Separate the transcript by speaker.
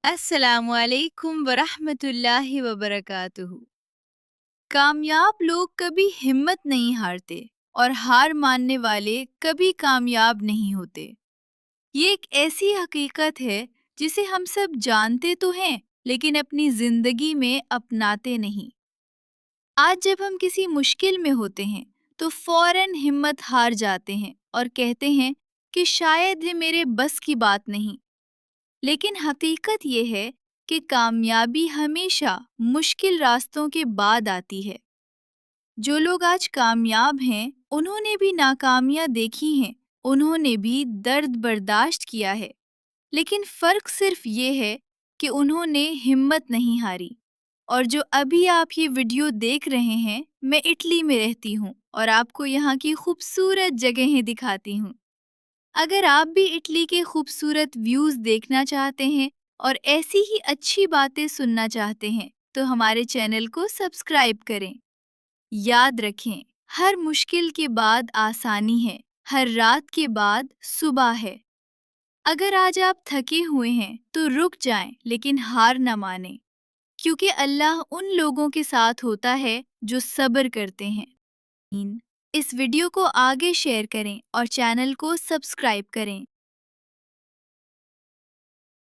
Speaker 1: अस्सलामु अलैकुम वरहमतुल्लाहि वबरकातुहू। कामयाब लोग कभी हिम्मत नहीं हारते और हार मानने वाले कभी कामयाब नहीं होते। ये एक ऐसी हकीकत है जिसे हम सब जानते तो हैं, लेकिन अपनी जिंदगी में अपनाते नहीं। आज जब हम किसी मुश्किल में होते हैं तो फौरन हिम्मत हार जाते हैं और कहते हैं कि शायद ये मेरे बस की बात नहीं। लेकिन हकीकत ये है कि कामयाबी हमेशा मुश्किल रास्तों के बाद आती है। जो लोग आज कामयाब हैं, उन्होंने भी नाकामियां देखी हैं, उन्होंने भी दर्द बर्दाश्त किया है। लेकिन फर्क सिर्फ ये है कि उन्होंने हिम्मत नहीं हारी। और जो अभी आप ये वीडियो देख रहे हैं, मैं इटली में रहती हूँ और आपको यहाँ की खूबसूरत जगहें दिखाती हूँ। अगर आप भी इटली के खूबसूरत व्यूज़ देखना चाहते हैं और ऐसी ही अच्छी बातें सुनना चाहते हैं, तो हमारे चैनल को सब्सक्राइब करें। याद रखें, हर मुश्किल के बाद आसानी है, हर रात के बाद सुबह है। अगर आज आप थके हुए हैं, तो रुक जाएं, लेकिन हार न मानें, क्योंकि अल्लाह उन लोगों के साथ होता है जो सब्र करते हैं। इस वीडियो को आगे शेयर करें और चैनल को सब्सक्राइब करें